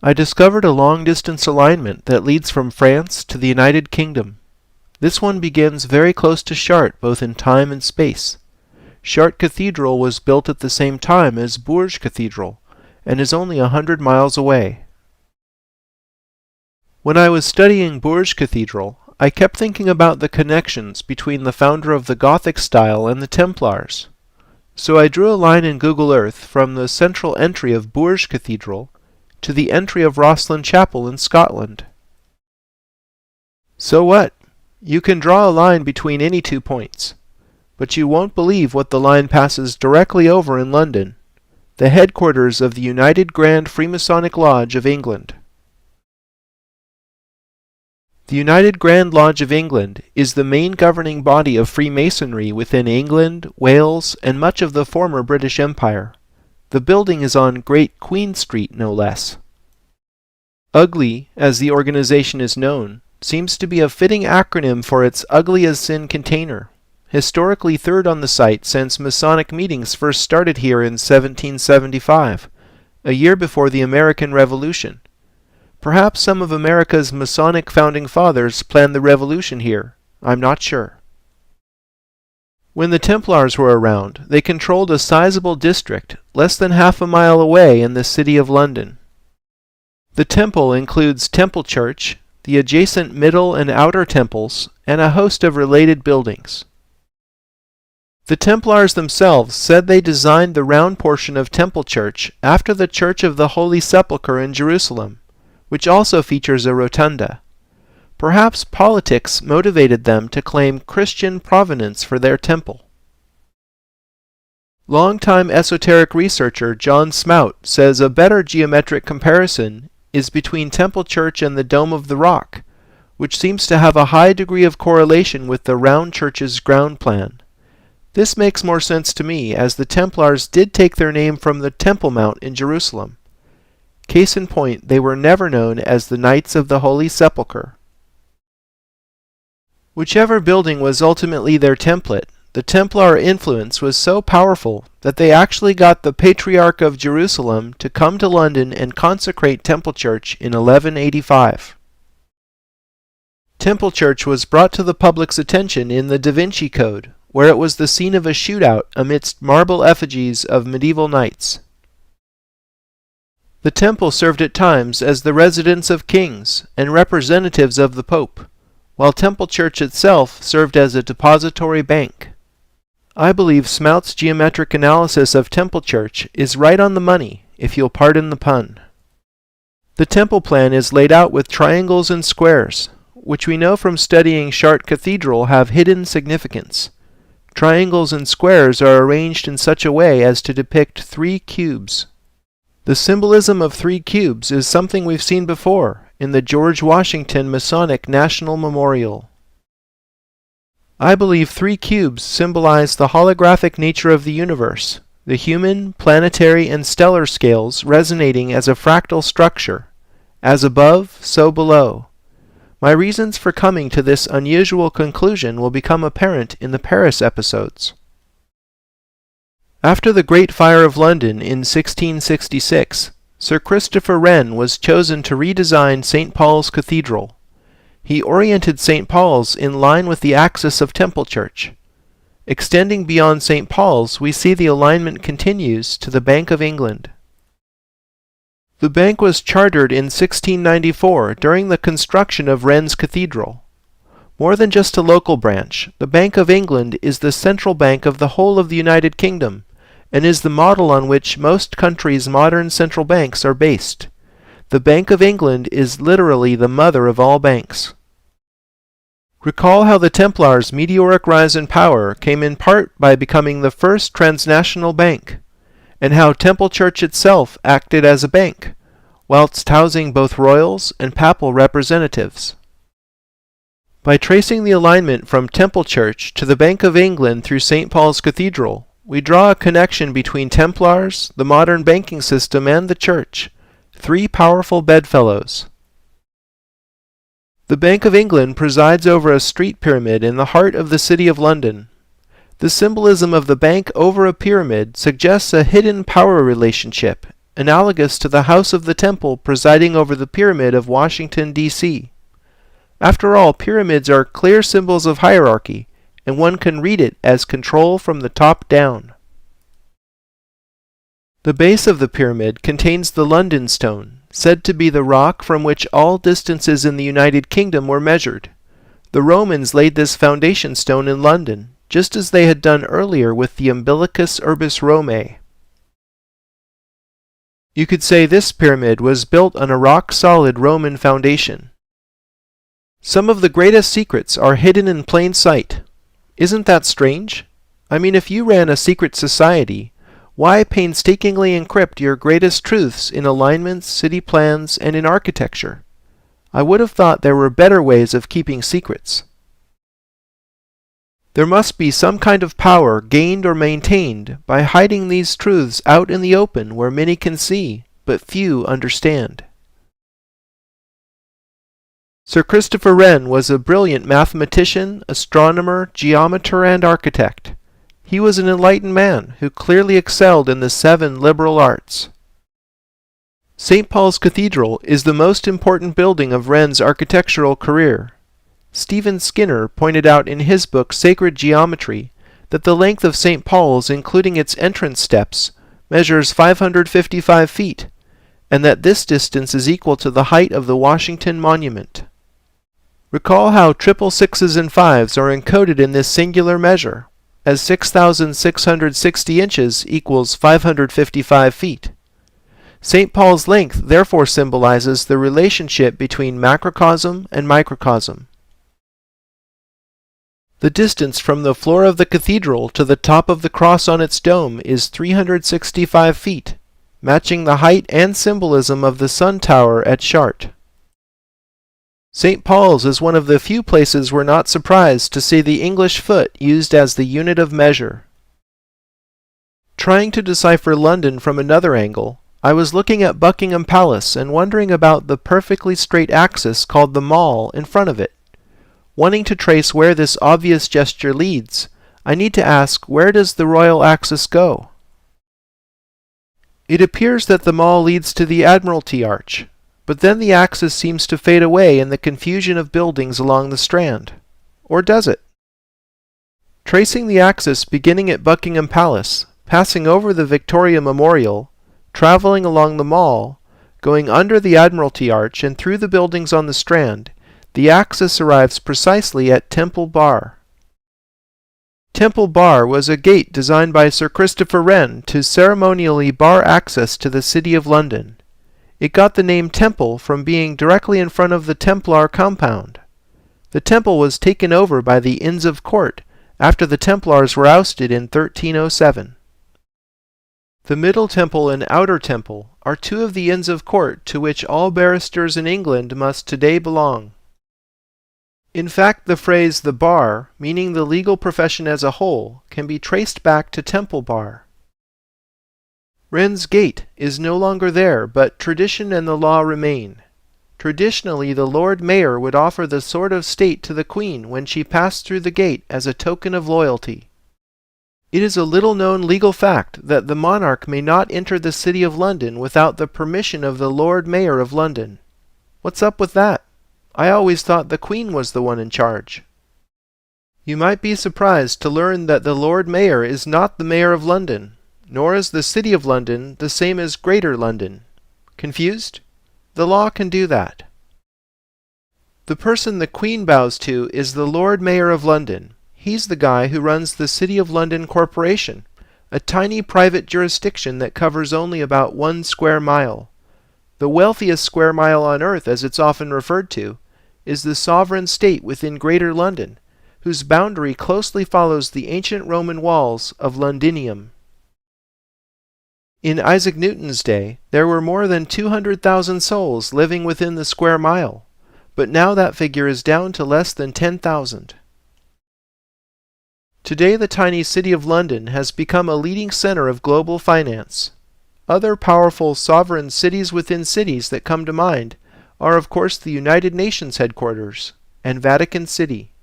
I discovered a long-distance alignment that leads from France to the United Kingdom. This one begins very close to Chartres, both in time and space. Chartres Cathedral was built at the same time as Bourges Cathedral, and is only 100 miles away. When I was studying Bourges Cathedral, I kept thinking about the connections between the founder of the Gothic style and the Templars. So I drew a line in Google Earth from the central entry of Bourges Cathedral to the entry of Rosslyn Chapel in Scotland. So what? You can draw a line between any 2 points, but you won't believe what the line passes directly over in London, the headquarters of the United Grand Freemasonic Lodge of England. The United Grand Lodge of England is the main governing body of Freemasonry within England, Wales, and much of the former British Empire. The building is on Great Queen Street, no less. UGLY, as the organization is known, seems to be a fitting acronym for its Ugly as Sin container, historically third on the site since Masonic meetings first started here in 1775, a year before the American Revolution. Perhaps some of America's Masonic founding fathers planned the revolution here. I'm not sure. When the Templars were around, they controlled a sizable district less than half a mile away in the city of London. The temple includes Temple Church, the adjacent middle and outer temples, and a host of related buildings. The Templars themselves said they designed the round portion of Temple Church after the Church of the Holy Sepulchre in Jerusalem, which also features a rotunda. Perhaps politics motivated them to claim Christian provenance for their temple. Longtime esoteric researcher John Smout says a better geometric comparison is between Temple Church and the Dome of the Rock, which seems to have a high degree of correlation with the round church's ground plan. This makes more sense to me, as the Templars did take their name from the Temple Mount in Jerusalem. Case in point, they were never known as the Knights of the Holy Sepulchre. Whichever building was ultimately their template, the Templar influence was so powerful that they actually got the Patriarch of Jerusalem to come to London and consecrate Temple Church in 1185. Temple Church was brought to the public's attention in the Da Vinci Code, where it was the scene of a shootout amidst marble effigies of medieval knights. The temple served at times as the residence of kings and representatives of the Pope, while Temple Church itself served as a depository bank. I believe Smout's geometric analysis of Temple Church is right on the money, if you'll pardon the pun. The temple plan is laid out with triangles and squares, which we know from studying Chartres Cathedral have hidden significance. Triangles and squares are arranged in such a way as to depict 3 cubes. The symbolism of 3 cubes is something we've seen before in the George Washington Masonic National Memorial. I believe 3 cubes symbolize the holographic nature of the universe, the human, planetary, and stellar scales resonating as a fractal structure, as above, so below. My reasons for coming to this unusual conclusion will become apparent in the Paris episodes. After the Great Fire of London in 1666, Sir Christopher Wren was chosen to redesign St. Paul's Cathedral. He oriented St. Paul's in line with the axis of Temple Church. Extending beyond St. Paul's, we see the alignment continues to the Bank of England. The bank was chartered in 1694 during the construction of Wren's Cathedral. More than just a local branch, the Bank of England is the central bank of the whole of the United Kingdom, and is the model on which most countries' modern central banks are based. The Bank of England is literally the mother of all banks. Recall how the Templars' meteoric rise in power came in part by becoming the first transnational bank, and how Temple Church itself acted as a bank, whilst housing both royals and papal representatives. By tracing the alignment from Temple Church to the Bank of England through St. Paul's Cathedral, we draw a connection between Templars, the modern banking system, and the Church, 3 powerful bedfellows. The Bank of England presides over a street pyramid in the heart of the City of London. The symbolism of the bank over a pyramid suggests a hidden power relationship, analogous to the House of the Temple presiding over the Pyramid of Washington, D.C. After all, pyramids are clear symbols of hierarchy, and one can read it as control from the top down. The base of the pyramid contains the London Stone, said to be the rock from which all distances in the United Kingdom were measured. The Romans laid this foundation stone in London, just as they had done earlier with the Umbilicus Urbis Romae. You could say this pyramid was built on a rock-solid Roman foundation. Some of the greatest secrets are hidden in plain sight. Isn't that strange? I mean, if you ran a secret society, why painstakingly encrypt your greatest truths in alignments, city plans, and in architecture? I would have thought there were better ways of keeping secrets. There must be some kind of power gained or maintained by hiding these truths out in the open where many can see, but few understand. Sir Christopher Wren was a brilliant mathematician, astronomer, geometer, and architect. He was an enlightened man who clearly excelled in the 7 liberal arts. St. Paul's Cathedral is the most important building of Wren's architectural career. Stephen Skinner pointed out in his book Sacred Geometry that the length of St. Paul's, including its entrance steps, measures 555 feet, and that this distance is equal to the height of the Washington Monument. Recall how triple sixes and fives are encoded in this singular measure, as 6,660 inches equals 555 feet. St. Paul's length therefore symbolizes the relationship between macrocosm and microcosm. The distance from the floor of the cathedral to the top of the cross on its dome is 365 feet, matching the height and symbolism of the sun tower at Chartres. St. Paul's is one of the few places we're not surprised to see the English foot used as the unit of measure. Trying to decipher London from another angle, I was looking at Buckingham Palace and wondering about the perfectly straight axis called the Mall in front of it. Wanting to trace where this obvious gesture leads, I need to ask, where does the royal axis go? It appears that the Mall leads to the Admiralty Arch, but then the axis seems to fade away in the confusion of buildings along the Strand. Or does it? Tracing the axis beginning at Buckingham Palace, passing over the Victoria Memorial, traveling along the Mall, going under the Admiralty Arch and through the buildings on the Strand, the axis arrives precisely at Temple Bar. Temple Bar was a gate designed by Sir Christopher Wren to ceremonially bar access to the City of London. It got the name Temple from being directly in front of the Templar compound. The temple was taken over by the Inns of Court after the Templars were ousted in 1307. The Middle Temple and Outer Temple are 2 of the Inns of Court to which all barristers in England must today belong. In fact, the phrase the bar, meaning the legal profession as a whole, can be traced back to Temple Bar. Wren's Gate is no longer there, but tradition and the law remain. Traditionally, the Lord Mayor would offer the sword of state to the Queen when she passed through the gate as a token of loyalty. It is a little-known legal fact that the monarch may not enter the City of London without the permission of the Lord Mayor of London. What's up with that? I always thought the Queen was the one in charge. You might be surprised to learn that the Lord Mayor is not the Mayor of London, nor is the City of London the same as Greater London. Confused? The law can do that. The person the Queen bows to is the Lord Mayor of London. He's the guy who runs the City of London Corporation, a tiny private jurisdiction that covers only about 1 square mile. The wealthiest square mile on earth, as it's often referred to, is the sovereign state within Greater London, whose boundary closely follows the ancient Roman walls of Londinium. In Isaac Newton's day, there were more than 200,000 souls living within the square mile, but now that figure is down to less than 10,000. Today, the tiny city of London has become a leading center of global finance. Other powerful sovereign cities within cities that come to mind are, of course, the United Nations headquarters and Vatican City.